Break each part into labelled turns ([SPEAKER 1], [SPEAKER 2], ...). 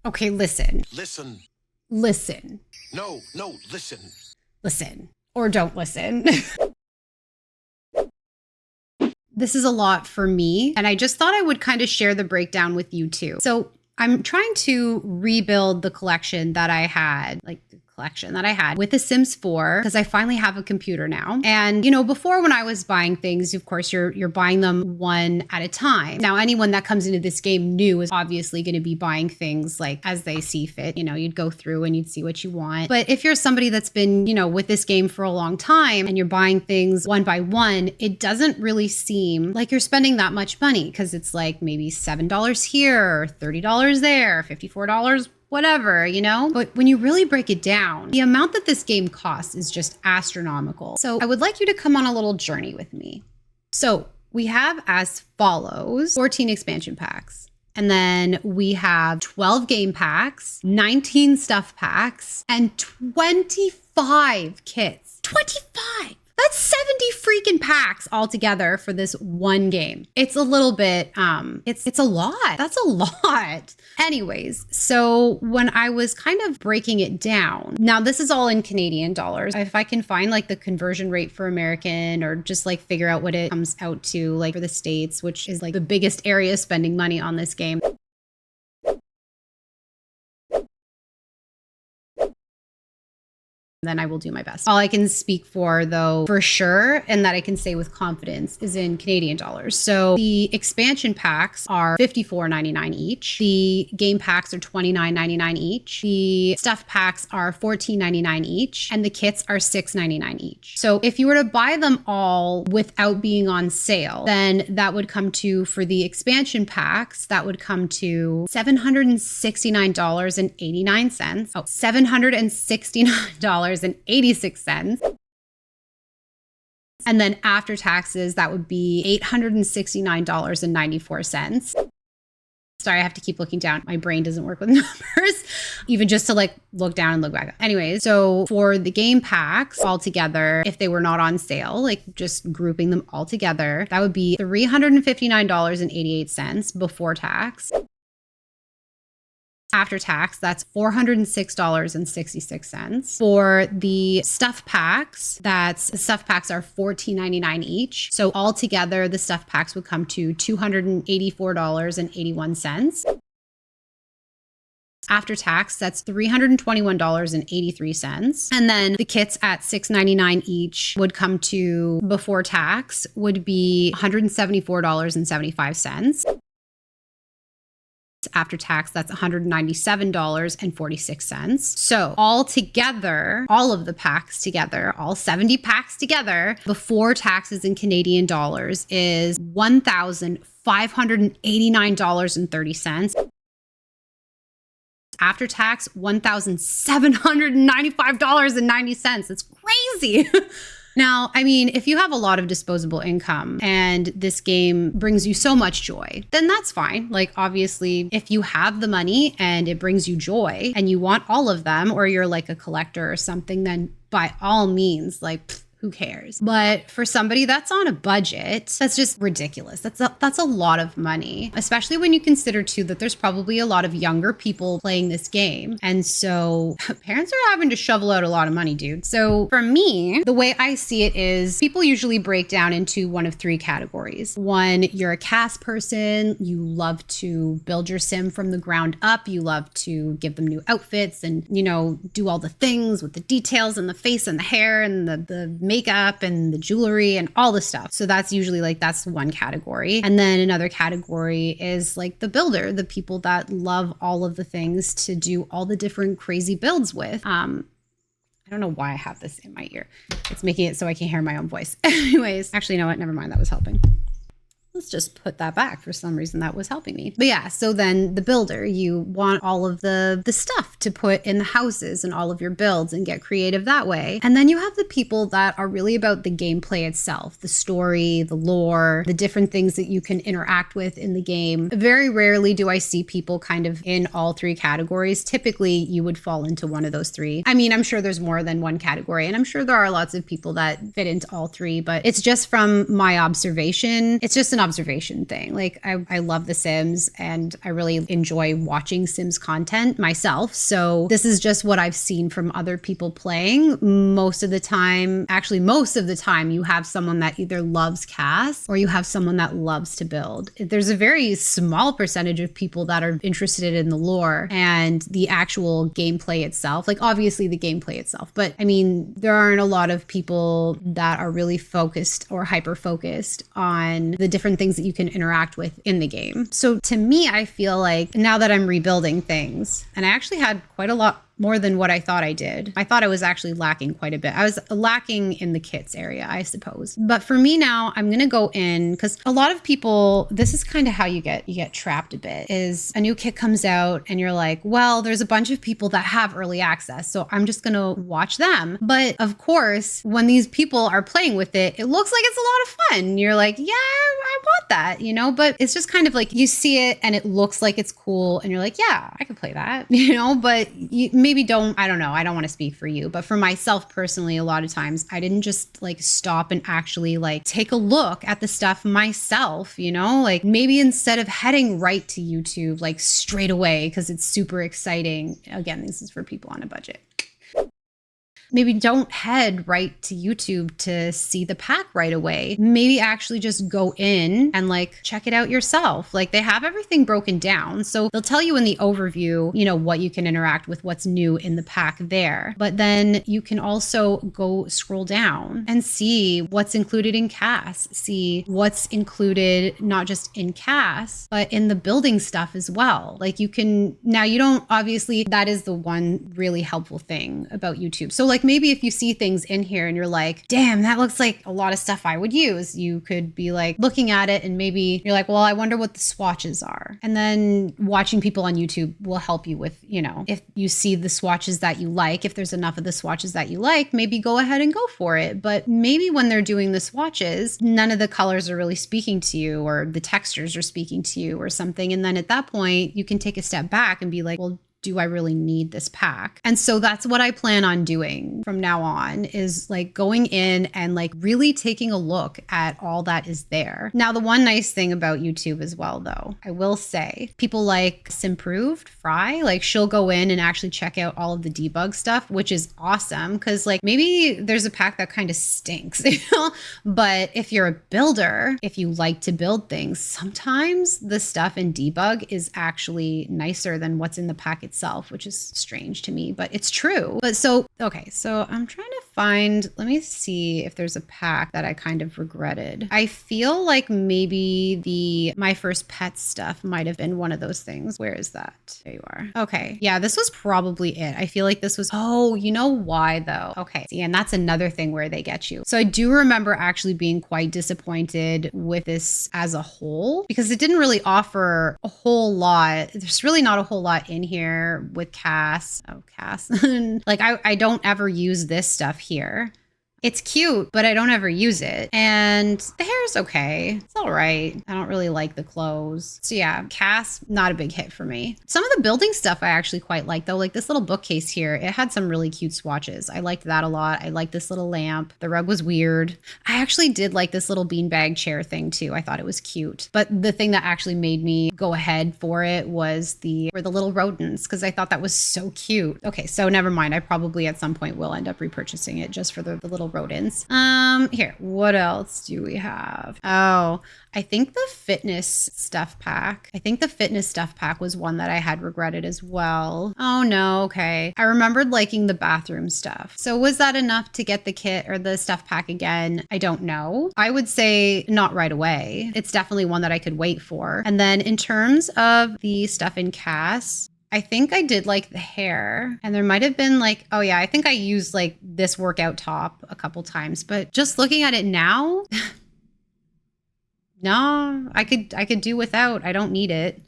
[SPEAKER 1] Okay, listen.
[SPEAKER 2] Listen.
[SPEAKER 1] Listen.
[SPEAKER 2] No, listen.
[SPEAKER 1] Listen. Or don't listen. This is a lot for me, and I just thought I would kind of share the breakdown with you too. So I'm trying to rebuild the collection that I had, with The Sims 4, because I finally have a computer now. And, before when I was buying things, of course, you're buying them one at a time. Now, anyone that comes into this game new is obviously going to be buying things like as they see fit. You'd go through and you'd see what you want. But if you're somebody that's been, with this game for a long time and you're buying things one by one, it doesn't really seem like you're spending that much money, because it's like maybe $7 here, $30 there, $54, whatever, But when you really break it down, the amount that this game costs is just astronomical. So I would like you to come on a little journey with me. So we have as follows: 14 expansion packs. And then we have 12 game packs, 19 stuff packs, and 25 kits. 25! That's 70 freaking packs altogether for this one game. It's a little bit, it's a lot. That's a lot. Anyways, so when I was kind of breaking it down, now this is all in Canadian dollars. If I can find like the conversion rate for American, or just like figure out what it comes out to like for the States, which is like the biggest area spending money on this game. Then I will do my best. All I can speak for, though, for sure, and that I can say with confidence, is in Canadian dollars. So the expansion packs are $54.99 each. The game packs are $29.99 each. The stuff packs are $14.99 each. And the kits are $6.99 each. So if you were to buy them all without being on sale, then that would come to, for the expansion packs, that would come to $769.89. Oh, $769.86. And then after taxes, that would be $869.94. Sorry, I have to keep looking down. My brain doesn't work with numbers, even just to like look down and look back up. Anyways, so for the game packs all together, if they were not on sale, like just grouping them all together, that would be $359.88 before tax. After tax, that's $406.66. For the stuff packs, the stuff packs are $14.99 each. So altogether, the stuff packs would come to $284.81. After tax, that's $321.83. And then the kits at $6.99 each would come to, before tax, would be $174.75. After tax, that's $197.46. So all together, all of the packs together, all 70 packs together, before taxes in Canadian dollars is $1,589.30. After tax, $1,795.90. It's crazy. Now, I mean, if you have a lot of disposable income and this game brings you so much joy, then that's fine. Like, obviously, if you have the money and it brings you joy and you want all of them, or you're like a collector or something, then by all means, like, who cares? But for somebody that's on a budget, that's just ridiculous. That's a lot of money, especially when you consider too that there's probably a lot of younger people playing this game. And so parents are having to shovel out a lot of money, dude. So for me, the way I see it is people usually break down into one of three categories. One, you're a cast person. You love to build your sim from the ground up. You love to give them new outfits and, do all the things with the details and the face and the hair and the makeup and the jewelry and all the stuff. So that's usually that's one category. And then another category is like the builder, the people that love all of the things to do all the different crazy builds with. I don't know why I have this in my ear. It's making it so I can't hear my own voice. Anyways, actually, you know what? Never mind. That was helping. Let's just put that back. For some reason that was helping me. But yeah, so then the builder, you want all of the stuff to put in the houses and all of your builds and get creative that way. And then you have the people that are really about the gameplay itself, the story, the lore, the different things that you can interact with in the game. Very rarely do I see people kind of in all three categories. Typically, you would fall into one of those three. I mean, I'm sure there's more than one category, and I'm sure there are lots of people that fit into all three, but it's just from my observation. It's just an observation observation thing. Like I love The Sims and I really enjoy watching Sims content myself. So this is just what I've seen from other people playing. Most of the time, you have someone that either loves CAS or you have someone that loves to build. There's a very small percentage of people that are interested in the lore and the actual gameplay itself. Like obviously the gameplay itself, but I mean, there aren't a lot of people that are really focused or hyper focused on the different things that you can interact with in the game. So to me, I feel like now that I'm rebuilding things, and I actually had quite a lot more than what I thought I did. I thought I was actually lacking quite a bit. I was lacking in the kits area, I suppose. But for me now, I'm going to go in because a lot of people, this is kind of how you get trapped a bit, is a new kit comes out and you're like, well, there's a bunch of people that have early access, so I'm just going to watch them. But of course, when these people are playing with it, it looks like it's a lot of fun. You're like, yeah, I want that, you know, but it's just kind of like you see it and it looks like it's cool and you're like, yeah, I could play that, you know, but you maybe don't, I don't know, I don't want to speak for you, but for myself personally, a lot of times I didn't just like stop and actually like take a look at the stuff myself, you know, like maybe instead of heading right to YouTube, like straight away, because it's super exciting. Again, this is for people on a budget. Maybe don't head right to YouTube to see the pack right away. Maybe actually just go in and like check it out yourself. Like they have everything broken down. So they'll tell you in the overview, you know, what you can interact with, what's new in the pack there. But then you can also go scroll down and see what's included in CAS, see what's included not just in CAS, but in the building stuff as well. Like you can, now you don't, obviously that is the one really helpful thing about YouTube. So like maybe if you see things in here and you're like, damn, that looks like a lot of stuff I would use, you could be like looking at it and maybe you're like, well, I wonder what the swatches are. And then watching people on YouTube will help you with, you know, if you see the swatches that you like, if there's enough of the swatches that you like, maybe go ahead and go for it. But maybe when they're doing the swatches, none of the colors are really speaking to you or the textures are speaking to you or something. And then at that point, you can take a step back and be like, well, do I really need this pack? And so that's what I plan on doing from now on, is like going in and like really taking a look at all that is there. Now, the one nice thing about YouTube as well, though, I will say, people like Simproved Fry, like she'll go in and actually check out all of the debug stuff, which is awesome. Cause like maybe there's a pack that kind of stinks, you know? But if you're a builder, if you like to build things, sometimes the stuff in debug is actually nicer than what's in the pack itself, which is strange to me, but it's true. But so, okay, so I'm trying to find, let me see if there's a pack that I kind of regretted. I feel like maybe the My First Pet stuff might have been one of those things. Where is that? There you are. Okay. Yeah, this was probably it. I feel like this was, oh, you know why though? Okay. See, and that's another thing where they get you. So I do remember actually being quite disappointed with this as a whole, because it didn't really offer a whole lot. There's really not a whole lot in here with CAS. Oh, CAS. Like I don't ever use this stuff here. It's cute, but I don't ever use it. And the hair is okay. It's all right. I don't really like the clothes. So yeah, CAS, not a big hit for me. Some of the building stuff I actually quite like though. Like this little bookcase here, it had some really cute swatches. I liked that a lot. I liked this little lamp. The rug was weird. I actually did like this little beanbag chair thing too. I thought it was cute. But the thing that actually made me go ahead for it was the little rodents, because I thought that was so cute. Okay, so never mind. I probably at some point will end up repurchasing it just for the little rodents. Here, what else do we have? Oh, I think the fitness stuff pack. I think the fitness stuff pack was one that I had regretted as well. Oh no, okay. I remembered liking the bathroom stuff. So was that enough to get the kit or the stuff pack again? I don't know. I would say not right away. It's definitely one that I could wait for. And then in terms of the stuff in CAS, I think I did like the hair, and there might have been like, oh yeah, I think I used like this workout top a couple times, but just looking at it now, no, I could do without. I don't need it.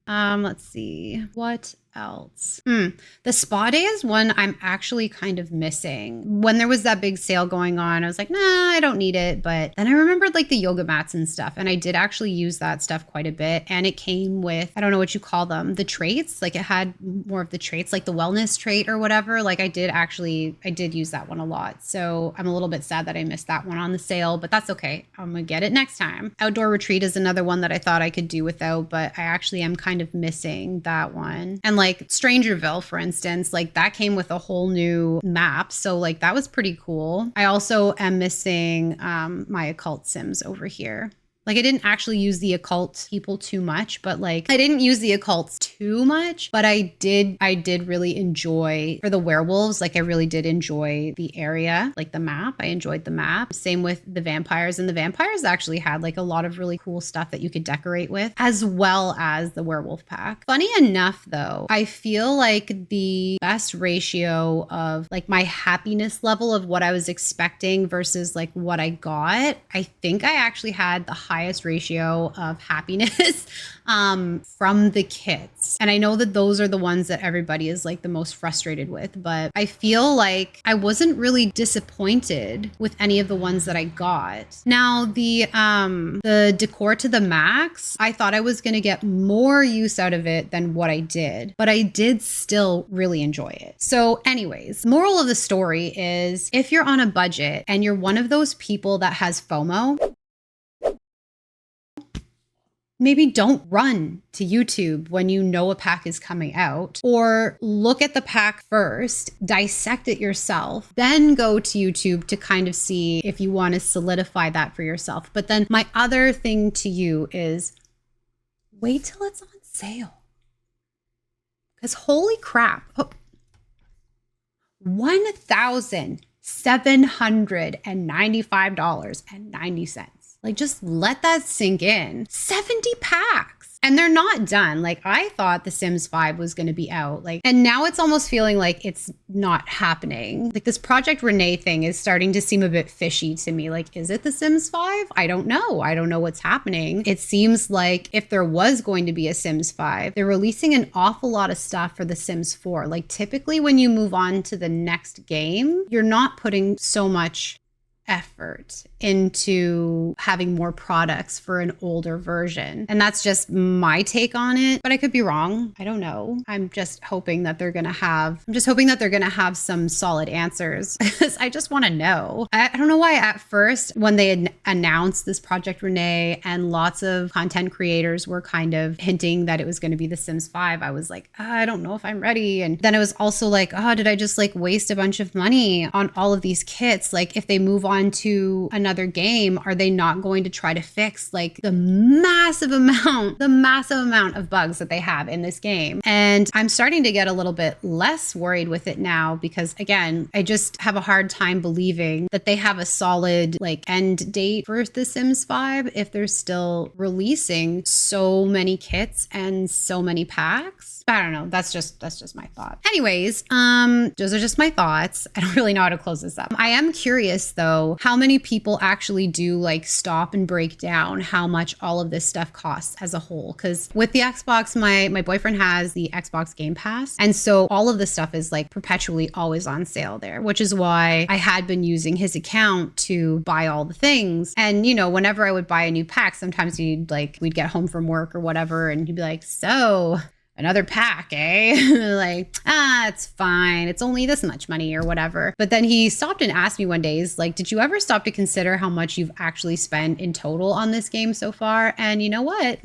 [SPEAKER 1] Let's see. What else? The spa day is one I'm actually kind of missing. When there was that big sale going on, I was like, nah, I don't need it. But then I remembered like the yoga mats and stuff. And I did actually use that stuff quite a bit. And it came with, I don't know what you call them, the traits. Like it had more of the traits, like the wellness trait or whatever. Like I did use that one a lot. So I'm a little bit sad that I missed that one on the sale, but that's okay. I'm gonna get it next time. Outdoor retreat is another one that I thought I could do without, but I actually am kind of missing that one. And like Strangerville, for instance, like that came with a whole new map. So like that was pretty cool. I also am missing my occult sims over here. Like I didn't actually use the occult people too much, but like I didn't use the occults too much, but I did really enjoy for the werewolves. Like I really did enjoy the area, like the map. I enjoyed the map. Same with the vampires, and the vampires actually had like a lot of really cool stuff that you could decorate with, as well as the werewolf pack. Funny enough though, I feel like the best ratio of like my happiness level of what I was expecting versus like what I got, I think I actually had the highest ratio of happiness from the kits. And I know that those are the ones that everybody is like the most frustrated with, but I feel like I wasn't really disappointed with any of the ones that I got. Now the decor to the max, I thought I was going to get more use out of it than what I did, but I did still really enjoy it. So anyways, moral of the story is if you're on a budget and you're one of those people that has FOMO, maybe don't run to YouTube when you know a pack is coming out, or look at the pack first, dissect it yourself, then go to YouTube to kind of see if you want to solidify that for yourself. But then my other thing to you is wait till it's on sale. Because holy crap, $1,795.90. Like, just let that sink in. 70 packs. And they're not done. Like, I thought The Sims 5 was going to be out. Like, and now it's almost feeling like it's not happening. Like, this Project Renee thing is starting to seem a bit fishy to me. Like, is it The Sims 5? I don't know. I don't know what's happening. It seems like if there was going to be a Sims 5, they're releasing an awful lot of stuff for The Sims 4. Like, typically when you move on to the next game, you're not putting so much effort into having more products for an older version. And that's just my take on it, but I could be wrong. I don't know. I'm just hoping that they're going to have some solid answers because I just want to know. I don't know why at first when they had announced this Project Renee and lots of content creators were kind of hinting that it was going to be The Sims 5, I was like, I don't know if I'm ready. And then it was also like, oh, did I just like waste a bunch of money on all of these kits? Like if they move on to another game, are they not going to try to fix like the massive amount of bugs that they have in this game? And I'm starting to get a little bit less worried with it now because again, I just have a hard time believing that they have a solid like end date for The Sims 5 if they're still releasing so many kits and so many packs. I don't know. That's just my thought. Anyways, those are just my thoughts. I don't really know how to close this up. I am curious though, how many people actually do like stop and break down how much all of this stuff costs as a whole? Because with the Xbox, my boyfriend has the Xbox Game Pass. And so all of this stuff is like perpetually always on sale there, which is why I had been using his account to buy all the things. And you know, whenever I would buy a new pack, sometimes we'd get home from work or whatever, and he'd be like, so another pack, eh? Like, it's fine. It's only this much money or whatever. But then he stopped and asked me one day, he's like, did you ever stop to consider how much you've actually spent in total on this game so far? And you know what?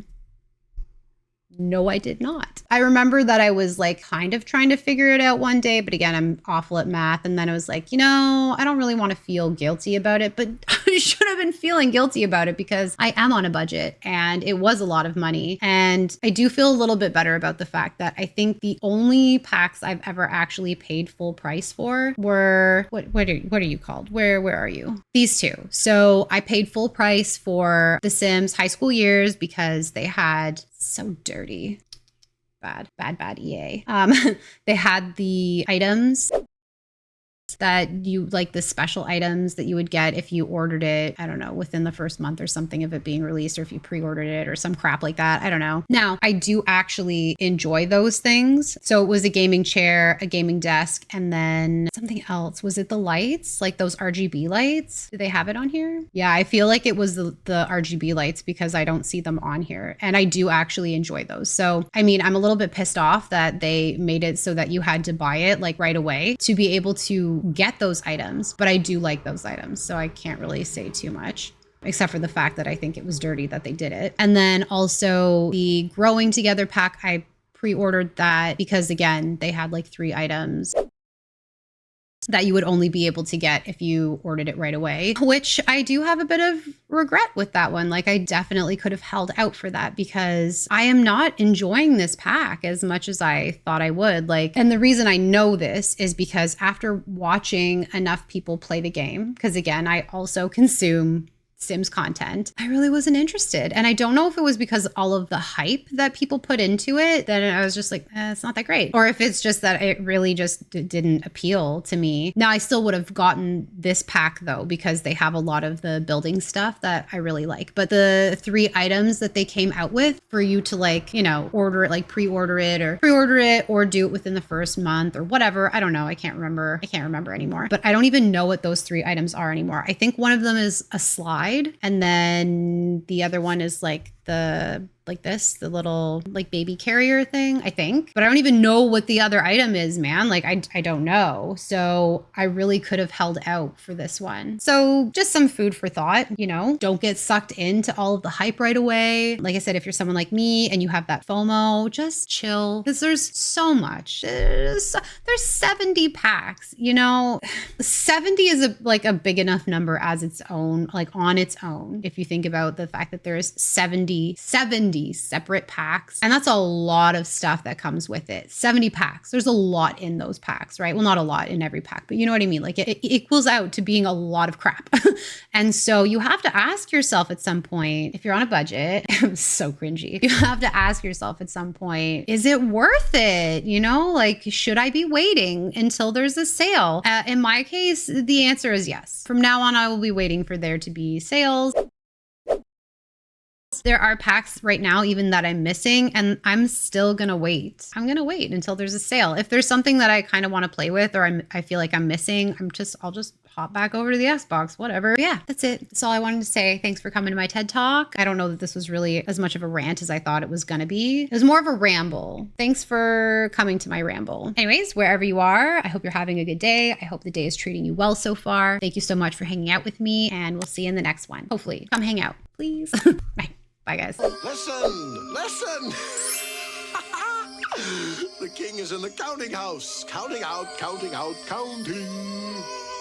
[SPEAKER 1] No, I did not. I remember that I was like kind of trying to figure it out one day, but again, I'm awful at math. And then I was like, you know, I don't really want to feel guilty about it, but I should have been feeling guilty about it because I am on a budget and it was a lot of money. And I do feel a little bit better about the fact that I think the only packs I've ever actually paid full price for were, what are you called? Where are you? These two. So I paid full price for The Sims High School Years because they had so dirty. Bad EA. They had the items that you like, the special items that you would get if you ordered it, I don't know, within the first month or something of it being released, or if you pre-ordered it or some crap like that. I don't know. Now, I do actually enjoy those things. So it was a gaming chair, a gaming desk, and then something else. Was it the lights? Like those RGB lights? Do they have it on here? Yeah, I feel like it was the RGB lights because I don't see them on here. And I do actually enjoy those. So, I mean, I'm a little bit pissed off that they made it so that you had to buy it like right away to be able to get those items. But I do like those items, so I can't really say too much, except for the fact that I think it was dirty that they did it. And then also the Growing Together pack, I pre-ordered that because, again, they had like 3 items that you would only be able to get if you ordered it right away, which I do have a bit of regret with that one. Like, I definitely could have held out for that because I am not enjoying this pack as much as I thought I would. Like, and the reason I know this is because after watching enough people play the game, because again, I also consume Sims content, I really wasn't interested. And I don't know if it was because all of the hype that people put into it, that I was just like, it's not that great. Or if it's just that it really just didn't appeal to me. Now, I still would have gotten this pack though, because they have a lot of the building stuff that I really like. But the 3 items that they came out with for you to, like, you know, order it, like pre-order it or do it within the first month or whatever. I don't know. I can't remember anymore. But I don't even know what those 3 items are anymore. I think one of them is a slide. And then the other one is like the little like baby carrier thing, I think. But I don't even know what the other item is, man. Like, I don't know. So I really could have held out for this one. So just some food for thought, you know, don't get sucked into all of the hype right away. Like I said, if you're someone like me and you have that FOMO, just chill, because there's so much. There's 70 packs, you know. 70 is a big enough number as its own, like on its own. If you think about the fact that there's 70 separate packs, and that's a lot of stuff that comes with it. 70 packs. There's a lot in those packs, right? Well, not a lot in every pack, but you know what I mean? Like, it equals out to being a lot of crap. And so you have to ask yourself at some point, if you're on a budget, I'm so cringy. You have to ask yourself at some point, is it worth it? You know, like, should I be waiting until there's a sale? In my case, the answer is yes. From now on, I will be waiting for there to be sales. There are packs right now even that I'm missing, and I'm still gonna wait. I'm gonna wait until there's a sale. If there's something that I kind of want to play with, or I feel like I'm missing, I'll just hop back over to the Xbox, whatever. But yeah, that's it. That's all I wanted to say. Thanks for coming to my TED Talk. I don't know that this was really as much of a rant as I thought it was gonna be. It was more of a ramble. Thanks for coming to my ramble. Anyways, wherever you are, I hope you're having a good day. I hope the day is treating you well so far. Thank you so much for hanging out with me, and we'll see you in the next one. Hopefully, come hang out, please. Bye. Bye, guys.
[SPEAKER 2] Listen! The king is in the counting house. Counting out, counting out, counting.